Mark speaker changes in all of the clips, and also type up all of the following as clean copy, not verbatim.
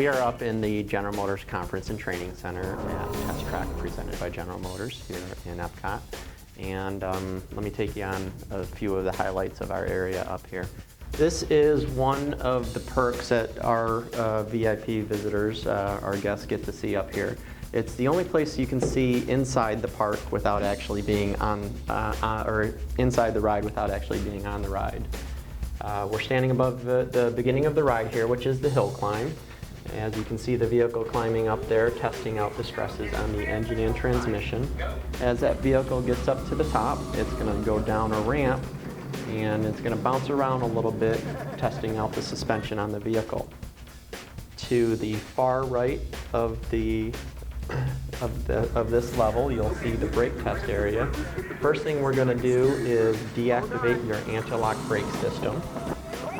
Speaker 1: We are up in the General Motors Conference and Training Center at Test Track presented by General Motors here in Epcot. And let me take you on a few of the highlights of our area up here. This is one of the perks that our VIP visitors, our guests, get to see up here. It's the only place you can see inside the park without actually being on, or inside the ride without actually being on the ride. We're standing above the beginning of the ride here, which is the hill climb. As you can see the vehicle climbing up there, testing out the stresses on the engine and transmission. As that vehicle gets up to the top, it's going to go down a ramp and it's going to bounce around a little bit, testing out the suspension on the vehicle. To the far right of this level, you'll see the brake test area. The first thing we're going to do is deactivate your anti-lock brake system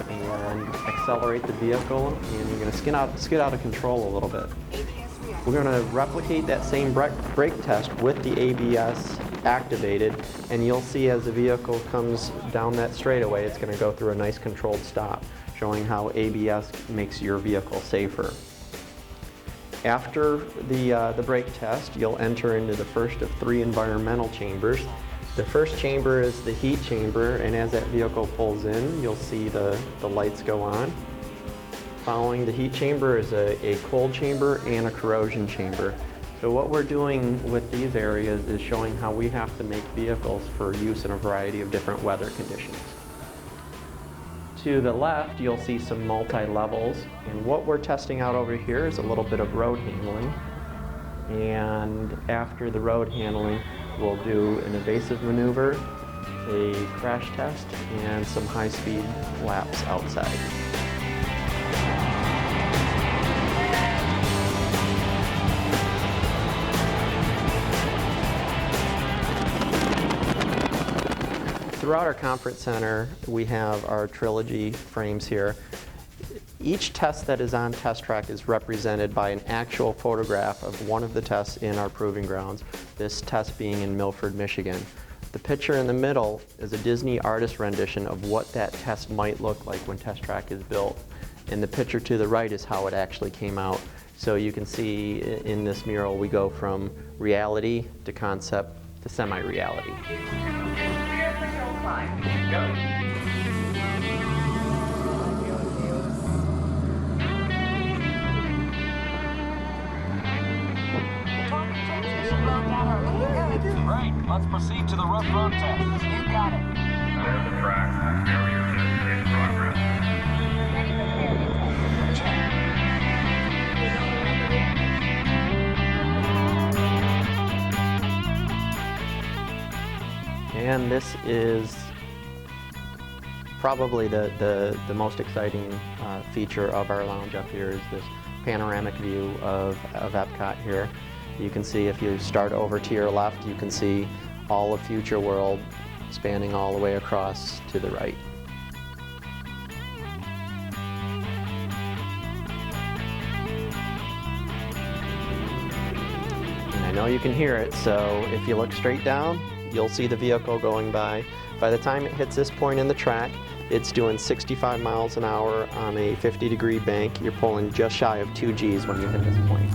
Speaker 1: and accelerate the vehicle, and you're going to skid out of control a little bit. We're going to replicate that same brake test with the ABS activated, and you'll see as the vehicle comes down that straightaway, it's going to go through a nice controlled stop, showing how ABS makes your vehicle safer. After the brake test, you'll enter into the first of 3 environmental chambers. The first chamber is the heat chamber, and as that vehicle pulls in, you'll see the lights go on. Following the heat chamber is a cold chamber and a corrosion chamber. So what we're doing with these areas is showing how we have to make vehicles for use in a variety of different weather conditions. To the left, you'll see some multi-levels, and what we're testing out over here is a little bit of road handling. And after the road handling, we'll do an evasive maneuver, a crash test, and some high-speed laps outside. Throughout our conference center, we have our trilogy frames here. Each test that is on Test Track is represented by an actual photograph of one of the tests in our proving grounds, this test being in Milford, Michigan. The picture in the middle is a Disney artist rendition of what that test might look like when Test Track is built. And the picture to the right is how it actually came out. So you can see in this mural we go from reality to concept to semi-reality.
Speaker 2: Right, let's proceed to the rough road test. You got it.
Speaker 3: Clear the track. Barrier test in progress.
Speaker 1: And this is probably the most exciting feature of our lounge up here is this panoramic view of Epcot here. You can see if you start over to your left, you can see all of Future World spanning all the way across to the right. And I know you can hear it, so if you look straight down, you'll see the vehicle going by. By the time it hits this point in the track, it's doing 65 miles an hour on a 50-degree bank. You're pulling just shy of 2 Gs when you hit this point.